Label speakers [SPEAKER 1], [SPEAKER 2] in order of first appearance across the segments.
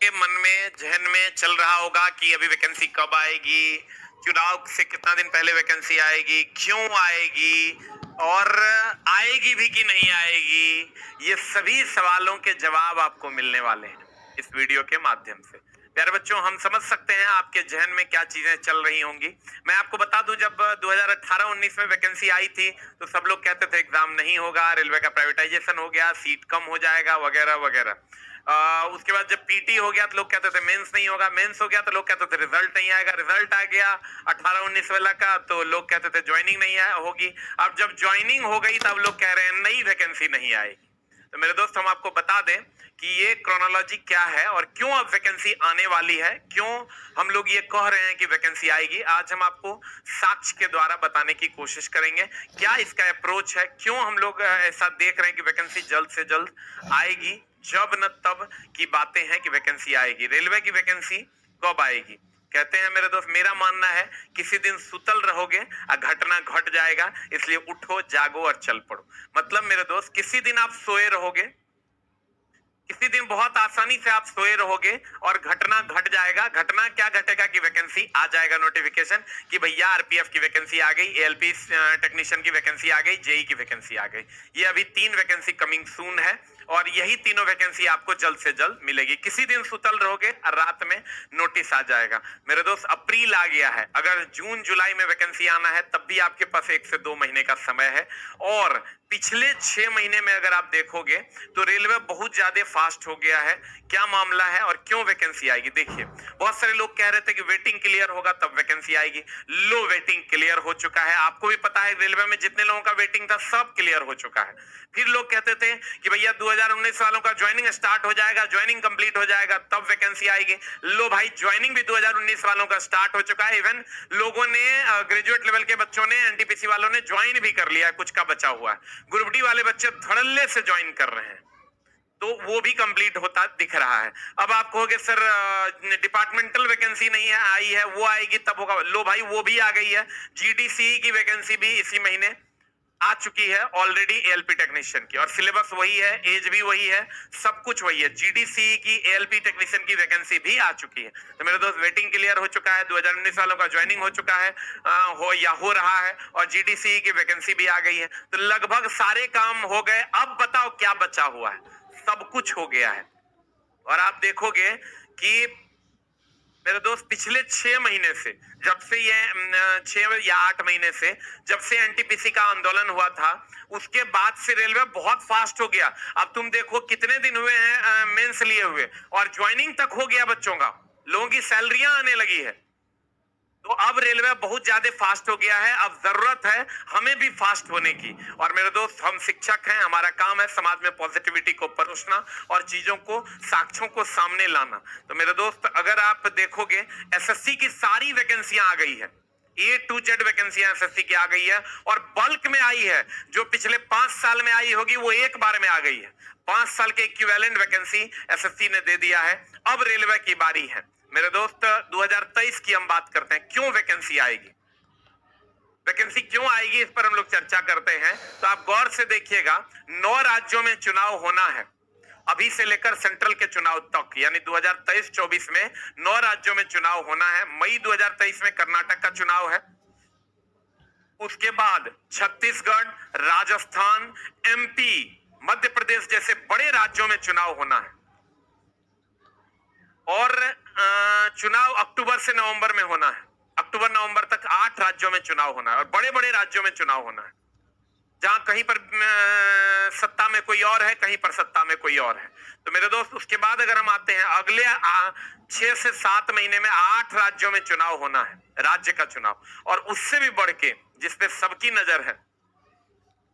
[SPEAKER 1] के मन में जहन में चल रहा होगा कि अभी वैकेंसी कब आएगी, चुनाव से कितना दिन पहले वैकेंसी आएगी, क्यों आएगी और आएगी भी कि नहीं आएगी। ये सभी सवालों के जवाब आपको मिलने वाले हैं इस वीडियो के माध्यम से। प्यारे बच्चों, हम समझ सकते हैं आपके जहन में क्या चीजें चल रही होंगी। मैं आपको बता दूं, जब 2018-19 में वैकेंसी आई थी तो सब लोग कहते थे एग्जाम नहीं होगा, रेलवे का प्राइवेटाइजेशन हो गया, सीट कम हो जाएगा वगैरह वगैरह। उसके बाद जब पीटी हो गया तो लोग कहते थे मेंस नहीं होगा, मेंस हो गया तो लोग कहते थे रिजल्ट नहीं आएगा, रिजल्ट आ गया 18-19 वाला का तो लोग कहते थे ज्वाइनिंग नहीं होगी। अब जब ज्वाइनिंग हो गई तब लोग कह रहे हैं नई वैकेंसी नहीं आएगी। तो मेरे दोस्त, हम आपको बता दें कि ये क्रोनोलॉजी क्या है और क्यों अब वैकेंसी आने वाली है, क्यों हम लोग ये कह रहे हैं कि वैकेंसी आएगी। आज हम आपको साक्ष्य के द्वारा बताने की कोशिश करेंगे क्या इसका अप्रोच है, क्यों हम लोग ऐसा देख रहे हैं कि वैकेंसी जल्द से जल्द आएगी। जब न तब की बातें हैं कि वैकेंसी आएगी। रेलवे की वैकेंसी कब आएगी? कहते हैं मेरे दोस्त, मेरा मानना है किसी दिन सुतल रहोगे और घटना घट जाएगा, इसलिए उठो, जागो और चल पड़ो। मतलब मेरे दोस्त, किसी दिन आप सोए रहोगे, किसी दिन बहुत आसानी से आप सोए रहोगे और घटना घट जाएगा। घटना क्या घटेगा कि वैकेंसी आ जाएगा, नोटिफिकेशन कि भैया आरपीएफ की वैकेंसी आ गई, एएलपी टेक्नीशियन की वैकेंसी आ गई, जेई की वैकेंसी आ गई। ये अभी 3 वैकेंसी कमिंग सून है और यही तीनों वैकेंसी आपको जल्द से जल्द मिलेगी। किसी दिन सुतल रहोगे और रात में नोटिस आ जाएगा। मेरे दोस्त, अप्रैल आ गया है, अगर जून जुलाई में वैकेंसी आना है तब भी आपके पास 1 से 2 महीने का समय है। और पिछले 6 महीने में अगर आप देखोगे तो रेलवे बहुत ज्यादा फास्ट हो गया है। क्या मामला है और क्यों वैकेंसी आएगी? देखिए, बहुत सारे लोग कह रहे थे कि वेटिंग क्लियर होगा तब वैकेंसी आएगी। लो, वेटिंग क्लियर हो चुका है। आपको भी पता है रेलवे में जितने लोगों का वेटिंग था सब क्लियर हो चुका है। फिर लोग कहते थे कि भैया 2019 वालों का ज्वाइनिंग स्टार्ट हो जाएगा, ज्वाइनिंग कंप्लीट हो जाएगा तब वैकेंसी आएगी। लो भाई, ज्वाइनिंग भी 2019 वालों का स्टार्ट हो चुका है। इवन लोगों ने, ग्रेजुएट लेवल के बच्चों ने, एनटीपीसी वालों ने ज्वाइन भी कर लिया है, कुछ का बचा हुआ है। ग्रुप डी वाले बच्चे धड़ल्ले से ज्वाइन कर रहे हैं, तो वो भी कंप्लीट होता दिख रहा है। अब आप कहोगे सर डिपार्टमेंटल वैकेंसी नहीं है, आई है, वो आएगी तब होगा। लो भाई, वो भी आ गई है। जीडीसी की वैकेंसी भी इसी महीने आ चुकी है ऑलरेडी, एएलपी टेक्नीशियन की, और सिलेबस वही है, एज भी वही है, सब कुछ वही है। जीडीसी की एएलपी टेक्नीशियन की वैकेंसी भी आ चुकी है। तो मेरे दोस्त, वेटिंग क्लियर हो चुका है, 2019 वालों का ज्वाइनिंग हो चुका है, हो या हो रहा है, और जीडीसी की वैकेंसी भी आ गई है। तो लगभग सारे काम हो गए। अब बताओ क्या बचा हुआ है? सब कुछ हो गया है। और आप देखोगे कि मेरे दोस्त, पिछले 6 महीने से, जब से ये 6 या 8 महीने से जब से एनटीपीसी का आंदोलन हुआ था, उसके बाद से रेलवे बहुत फास्ट हो गया। अब तुम देखो कितने दिन हुए हैं मेंस लिए हुए, और ज्वाइनिंग तक हो गया बच्चों का, लोगों की सैलरियां आने लगी है। तो अब रेलवे बहुत ज्यादा फास्ट हो गया है। अब जरूरत है हमें भी फास्ट होने की। और मेरे दोस्त, हम शिक्षक हैं, हमारा काम है समाज में पॉजिटिविटी को परोसना और चीजों को, साक्ष्यों को सामने लाना। तो मेरे दोस्त, अगर आप देखोगे एसएससी की सारी वैकेंसियां आ गई है, ए टू जेड वैकेंसियां एसएससी की आ गई है, और बल्क में आई है। जो पिछले 5 साल में आई होगी वो एक बार में आ गई है। 5 साल के इक्विवेलेंट वैकेंसी एसएससी ने दे दिया है। अब रेलवे की बारी है। मेरे दोस्त, 2023 की हम बात करते हैं, क्यों वैकेंसी आएगी, वैकेंसी क्यों आएगी, इस पर हम लोग चर्चा करते हैं। तो आप गौर से देखिएगा, 9 राज्यों में चुनाव होना है अभी से लेकर सेंट्रल के चुनाव तक, यानी 2023-24 में 9 राज्यों में चुनाव होना है। मई 2023 में कर्नाटक का चुनाव है, उसके बाद छत्तीसगढ़, राजस्थान, एमपी, मध्य प्रदेश जैसे बड़े राज्यों में चुनाव होना है। और चुनाव अक्टूबर से नवंबर में होना है। अक्टूबर नवंबर तक 8 राज्यों में चुनाव होना है, और बड़े बड़े राज्यों में चुनाव होना है, जहां कहीं पर सत्ता में कोई और है, कहीं पर सत्ता में कोई और है। तो मेरे दोस्त, उसके बाद अगर हम आते हैं अगले 6 से 7 महीने में 8 राज्यों में चुनाव होना है, राज्य का चुनाव। और उससे भी बढ़ के जिसपे सबकी नजर है,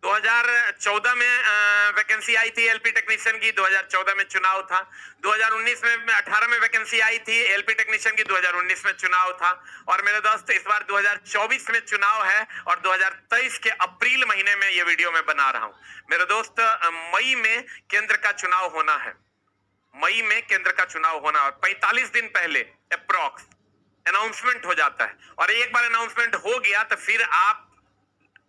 [SPEAKER 1] 2014 में वैकेंसी आई थी एलपी टेक्नीशियन की, 2014 में चुनाव था। 2019 में 18 में वैकेंसी आई थी एलपी टेक्नीशियन की, 2019 में चुनाव था। और मेरे दोस्त, इस बार 2024 में चुनाव है, और 2023 के अप्रैल महीने में ये वीडियो मैं बना रहा हूं। मेरे दोस्त, मई में केंद्र का चुनाव होना है। मई में केंद्र का चुनाव होना, और 45 दिन पहले अप्रॉक्स अनाउंसमेंट हो जाता है। और एक बार अनाउंसमेंट हो गया तो फिर आप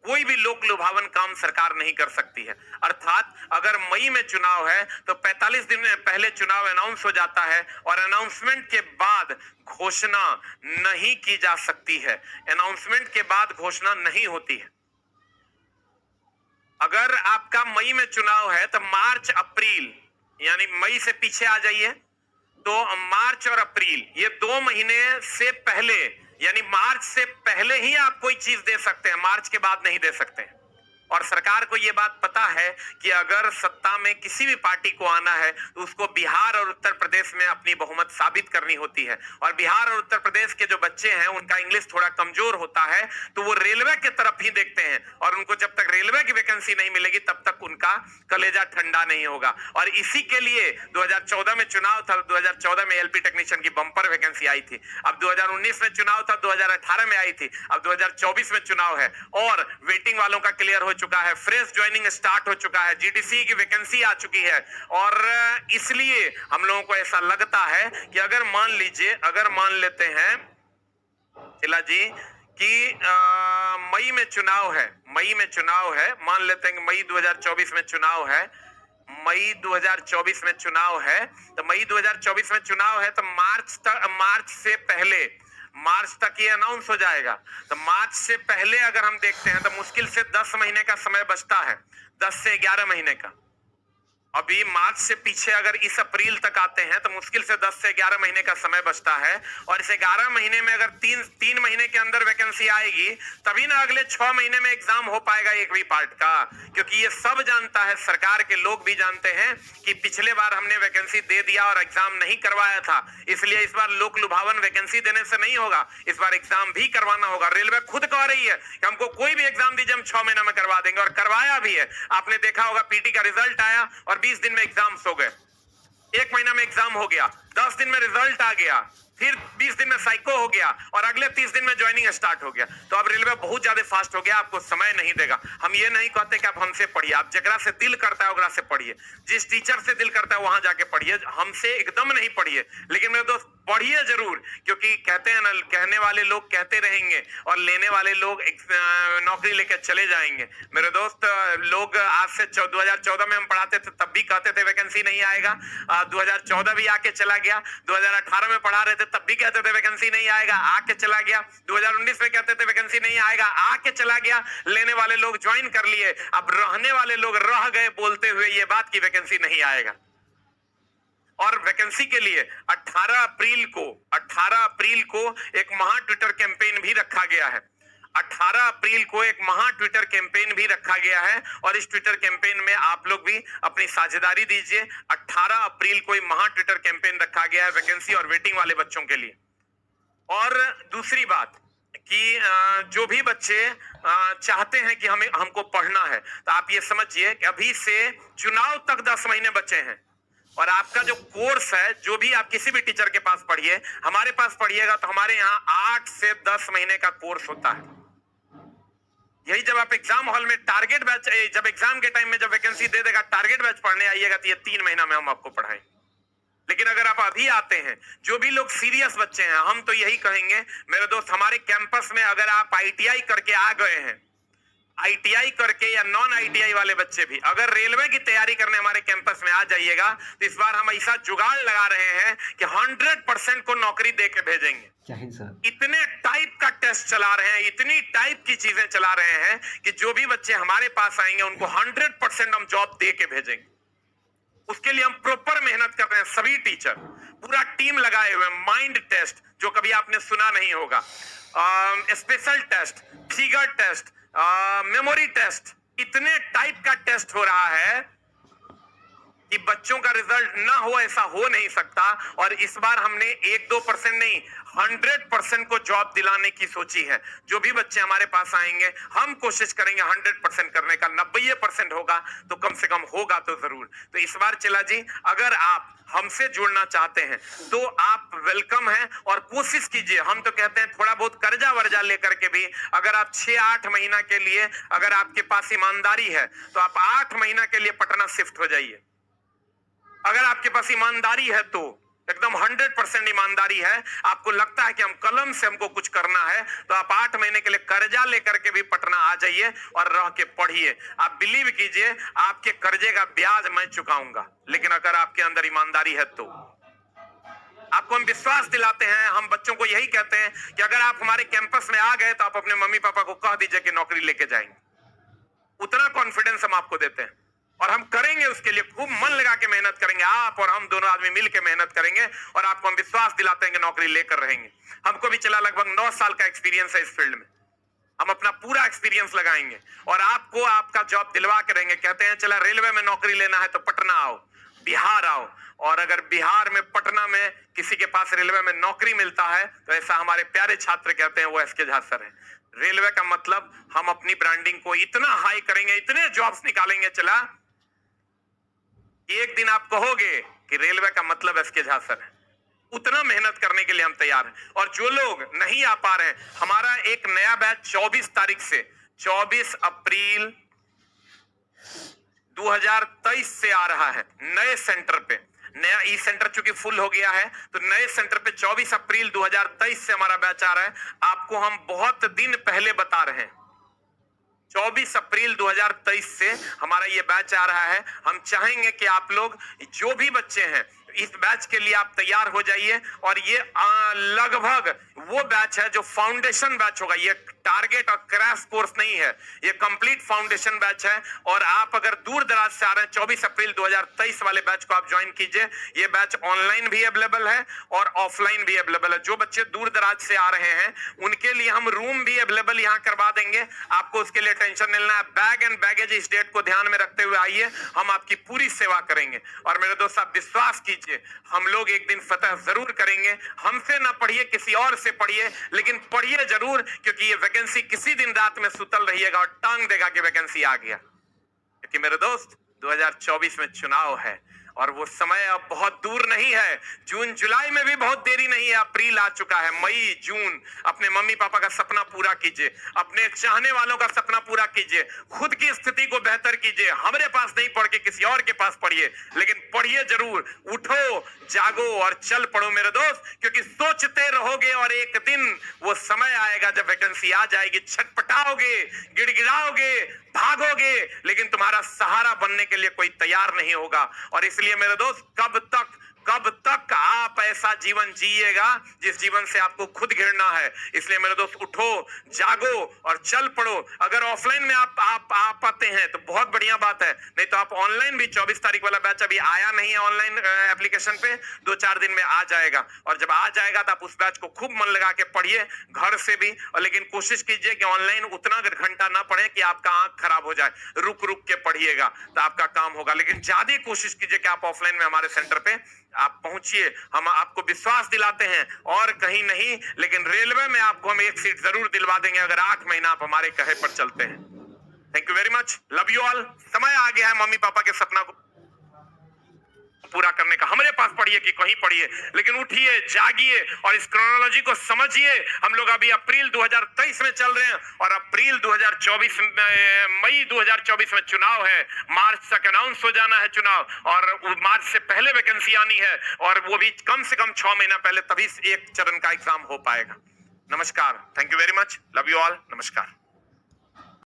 [SPEAKER 1] कोई भी लोक लुभावन काम सरकार नहीं कर सकती है। अर्थात अगर मई में चुनाव है तो 45 दिन पहले चुनाव अनाउंस हो जाता है और अनाउंसमेंट के बाद घोषणा नहीं की जा सकती है। अनाउंसमेंट के बाद घोषणा नहीं होती है। अगर आपका मई में चुनाव है तो मार्च अप्रैल, यानी मई से पीछे आ जाइए, तो मार्च और अप्रैल ये 2 महीने से पहले, यानी मार्च से पहले ही आप कोई चीज दे सकते हैं, मार्च के बाद नहीं दे सकते हैं। और सरकार को यह बात पता है कि अगर सत्ता में किसी भी पार्टी को आना है तो उसको बिहार और उत्तर प्रदेश में अपनी बहुमत साबित करनी होती है। और बिहार और उत्तर प्रदेश के जो बच्चे हैं उनका इंग्लिश थोड़ा कमजोर होता है, तो वो रेलवे की तरफ ही देखते हैं और उनको जब तक रेलवे की वैकेंसी नहीं मिलेगी तब तक उनका कलेजा ठंडा नहीं होगा। और इसी के लिए 2014 में चुनाव था, 2014 में एलपी टेक्नीशियन की बंपर वैकेंसी आई थी। अब 2019 में चुनाव था, 2018 में आई थी, अब 2024 में चुनाव है और वेटिंग वालों का क्लियर हो चुका है, फ्रेश ज्वाइनिंग स्टार्ट हो चुका है, जीडीसी की वैकेंसी आ चुकी है। और इसलिए हम लोगों को ऐसा लगता है कि अगर मान लेते हैं चिल्ला जी कि मई में चुनाव है, मान लेते हैं कि मई 2024 में चुनाव है, मई 2024 में चुनाव है, तो मई 2024 में चुनाव है तो मार्च से पहले, मार्च तक ये अनाउंस हो जाएगा। तो मार्च से पहले अगर हम देखते हैं तो मुश्किल से 10 महीने का समय बचता है, 10 से 11 महीने का। अभी मार्च से पीछे अगर इस अप्रैल तक आते हैं तो मुश्किल से 10 से 11 महीने का समय बचता है। और इस 11 महीने में अगर तीन महीने के अंदर वैकेंसी आएगी तभी ना अगले 6 महीने में एग्जाम हो पाएगा एक भी पार्ट का। क्योंकि ये सब जानता है, सरकार के लोग भी जानते हैं कि पिछले बार हमने वैकेंसी दे दिया और एग्जाम नहीं करवाया था, इसलिए इस बार लोक लुभावन वैकेंसी देने से नहीं होगा, इस बार एग्जाम भी करवाना होगा। रेलवे खुद कह रही है कि हमको कोई भी एग्जाम दीजिए, हम 6 महीने में करवा देंगे, और करवाया भी है। आपने देखा होगा पीटी का रिजल्ट आया और 20 दिन में एग्जाम्स हो गए, 1 महीना में एग्जाम हो गया, 10 दिन में रिजल्ट आ गया, फिर 20 दिन में साइको हो गया और अगले 30 दिन में ज्वाइनिंग स्टार्ट हो गया। तो अब रेलवे बहुत ज्यादा फास्ट हो गया, आपको समय नहीं देगा। हम ये नहीं कहते कि आप हमसे पढ़िए, आप जगह से दिल करता है वगैरह से पढ़िए, जिस टीचर से दिल करता है वहां जाके पढ़िए, हमसे एकदम नहीं पढ़िए। लेकिन मेरे दोस्त पढ़िए जरूर, क्योंकि कहते हैं ना, कहने वाले लोग कहते रहेंगे और लेने वाले लोग नौकरी लेकर चले जाएंगे। मेरे दोस्त, लोग आज से 2014 में हम पढ़ाते थे तब भी कहते थे वैकेंसी नहीं आएगा, 2014 भी आके चला गया, 2018 में पढ़ा रहे थे तब भी कहते थे वैकेंसी नहीं आएगा, आके चला गया, 2019 में कहते थे वैकेंसी नहीं आएगा, आके चला गया। लेने वाले लोग ज्वाइन कर लिए, अब रहने वाले लोग रह गए बोलते हुए ये बात की वैकेंसी नहीं आएगा। और वैकेंसी के लिए 18 अप्रैल को एक महा ट्विटर कैंपेन भी रखा गया है। 18 अप्रैल को एक महा ट्विटर कैंपेन भी रखा गया है और इस ट्विटर कैंपेन में आप लोग भी अपनी साझेदारी दीजिए। 18 अप्रैल को एक महा ट्विटर कैंपेन रखा गया है वैकेंसी और वेटिंग वाले बच्चों के लिए। और दूसरी बात कि जो भी बच्चे चाहते हैं कि हमको पढ़ना है, तो आप ये समझिए कि अभी से चुनाव तक 10 महीने बचे हैं और आपका जो कोर्स है, जो भी आप किसी भी टीचर के पास पढ़िए, हमारे पास पढ़िएगा तो हमारे यहाँ 8 से 10 महीने का कोर्स होता है। यही जब आप एग्जाम हॉल में टारगेट बैच, जब एग्जाम के टाइम में जब वैकेंसी दे देगा टारगेट बैच पढ़ने आइएगा तो ये 3 महीना में हम आपको पढ़ाएं। लेकिन अगर आप अभी आते हैं, जो भी लोग सीरियस बच्चे हैं, हम तो यही कहेंगे मेरे दोस्त, हमारे कैंपस में अगर आप आईटीआई करके आ गए हैं, आईटीआई करके या नॉन आईटीआई वाले बच्चे भी अगर रेलवे की तैयारी करने हमारे कैंपस में आ जाइएगा तो इस बार हम ऐसा जुगाड़ लगा रहे हैं कि 100% को नौकरी दे के भेजेंगे। इतने टाइप का टेस्ट चला रहे हैं, इतनी टाइप की चीजें चला रहे हैं कि जो भी बच्चे हमारे पास आएंगे उनको 100% हम जॉब दे के भेजेंगे। उसके लिए हम प्रॉपर मेहनत कर रहे हैं, सभी टीचर पूरा टीम लगाए हुए। माइंड टेस्ट जो कभी आपने सुना नहीं होगा, special test, figure test, memory test, इतने टाइप का टेस्ट हो रहा है कि बच्चों का रिजल्ट ना हो ऐसा हो नहीं सकता। और इस बार हमने 1-2% नहीं 100% को जॉब दिलाने की सोची है। जो भी बच्चे हमारे पास आएंगे हम कोशिश करेंगे 100% करने का। 90% होगा तो कम से कम होगा तो जरूर। तो इस बार चिल्ला जी, अगर आप हमसे जुड़ना चाहते हैं तो आप वेलकम हैं और कोशिश कीजिए। हम तो कहते हैं थोड़ा बहुत कर्जा वर्जा लेकर के भी अगर आप 6-8 महीना के लिए, अगर आपके पास ईमानदारी है तो आप 8 महीना के लिए पटना शिफ्ट हो जाइए। अगर आपके पास ईमानदारी है तो एकदम 100% ईमानदारी है। आपको लगता है कि हम कलम से हमको कुछ करना है, तो आप 8 महीने के लिए कर्जा लेकर के भी पटना आ जाइए और रह के पढ़िए। आप बिलीव कीजिए, आपके कर्जे का ब्याज मैं चुकाऊंगा, लेकिन अगर आपके अंदर ईमानदारी है तो। आपको हम विश्वास दिलाते हैं, हम बच्चों को यही कहते हैं कि अगर आप हमारे कैंपस में आ गए तो आप अपने मम्मी पापा को कह दीजिए कि नौकरी लेके जाएंगे। उतना कॉन्फिडेंस हम आपको देते हैं और हम करेंगे, उसके लिए खूब मन लगा के मेहनत करेंगे। आप और हम दोनों आदमी मिल के मेहनत करेंगे और आपको हम विश्वास दिलाते हैं कि नौकरी लेकर रहेंगे। हमको भी चला लगभग 9 साल का एक्सपीरियंस है इस फील्ड में। हम अपना पूरा एक्सपीरियंस लगाएंगे और आपको आपका जॉब दिलवा के रहेंगे। कहते हैं चला रेलवे में नौकरी लेना है तो पटना आओ, बिहार आओ, और अगर बिहार में पटना में किसी के पास रेलवे में नौकरी मिलता है तो ऐसा हमारे प्यारे छात्र कहते हैं, वो एसके झा सर है। रेलवे का मतलब हम अपनी ब्रांडिंग को इतना हाई करेंगे, इतने जॉब्स निकालेंगे चला, एक दिन आप कहोगे कि रेलवे का मतलब एसके झा सर है। उतना मेहनत करने के लिए हम तैयार हैं। और जो लोग नहीं आ पा रहे हैं, हमारा एक नया बैच 24 तारीख से 24 अप्रैल 2023 से आ रहा है नए सेंटर पे। नया ई सेंटर चूंकि फुल हो गया है तो नए सेंटर पे 24 अप्रैल 2023 से हमारा बैच आ रहा है। आपको हम बहुत दिन पहले बता रहे हैं, 24 अप्रैल 2023 से हमारा ये बैच आ रहा है। हम चाहेंगे कि आप लोग जो भी बच्चे हैं इस बैच के लिए आप तैयार हो जाइए। और ये लगभग वो बैच है जो फाउंडेशन बैच होगा। ये टारगेट और क्रैश कोर्स नहीं है, ये कंप्लीट फाउंडेशन बैच है। और आप अगर दूर दराज से आ रहे हैं 24 अप्रैल 2023 वाले बैच को आप ज्वाइन कीजिए। ये बैच ऑनलाइन भी अवेलेबल है और ऑफलाइन भी अवेलेबल है। जो बच्चे दूर दराज से आ रहे हैं उनके लिए हम रूम भी अवेलेबल यहाँ करवा देंगे, आपको उसके लिए टेंशन नहीं लेना है। बैग एंड बैगेज इस डेट को ध्यान में रखते हुए आइए, हम आपकी पूरी सेवा करेंगे। और मेरे दोस्त आप विश्वास कीजिए, हम लोग एक दिन फतह जरूर करेंगे। हमसे ना पढ़िए, किसी और से पढ़िए, लेकिन पढ़िए जरूर, क्योंकि ये वैकेंसी किसी दिन रात में सुतल रहिएगा और टांग देगा कि वैकेंसी आ गया। क्योंकि मेरे दोस्त 2024 में चुनाव है और वो समय अब बहुत दूर नहीं है। जून जुलाई में भी बहुत देरी नहीं है, अप्रैल आ चुका है। मई जून अपने मम्मी पापा का सपना पूरा कीजिए, अपने चाहने वालों का सपना पूरा कीजिए, खुद की स्थिति को बेहतर कीजिए। हमारे पास नहीं पढ़ के किसी और के पास पढ़िए, लेकिन पढ़िए जरूर। उठो, जागो और चल पड़ो मेरे दोस्त, क्योंकि सोचते रहोगे और एक दिन वो समय आएगा जब वैकेंसी आ जाएगी। छटपटाओगे, गिड़गिड़ाओगे, भागोगे, लेकिन तुम्हारा सहारा बनने के लिए कोई तैयार नहीं होगा। और इसलिए मेरे दोस्त कब तक आप ऐसा जीवन जिएगा जिस जीवन से आपको खुद घिरना है। इसलिए मेरे दोस्त उठो, जागो और चल पड़ो। अगर ऑफलाइन में आप पाते हैं तो बहुत बढ़िया बात है, नहीं तो आप ऑनलाइन भी 24 तारीख वाला बैच अभी आया नहीं है ऑनलाइन एप्लीकेशन पे, 2-4 दिन में आ जाएगा। और जब आ जाएगा तो आप उस बैच को खूब मन लगा के पढ़िए घर से भी। और लेकिन कोशिश कीजिए कि ऑनलाइन उतना घंटा ना पढ़े कि आपका आंख खराब हो जाए। रुक के पढ़िएगा तो आपका काम होगा, लेकिन ज्यादा कोशिश कीजिए कि आप ऑफलाइन में हमारे सेंटर पे आप पहुंचिए। हम आपको विश्वास दिलाते हैं और कहीं नहीं, लेकिन रेलवे में आपको हम एक सीट जरूर दिलवा देंगे अगर 8 महीना आप हमारे कहे पर चलते हैं। Thank you very much, love you all. समय आ गया है मम्मी पापा के सपना को पूरा करने का। हमारे पास पढ़िए कि कहीं पढ़िए, लेकिन उठिए, जागिए और इस क्रोनोलॉजी को समझिए। हम लोग अभी अप्रैल 2023 में चल रहे हैं और अप्रैल 2024 मई 2024 में चुनाव है। मार्च तक अनाउंस हो जाना है चुनाव, और मार्च से पहले वैकेंसी आनी है, और वो भी कम से कम 6 महीना पहले, तभी एक चरण का एग्जाम हो पाएगा। नमस्कार, thank you very much, love you all, नमस्कार।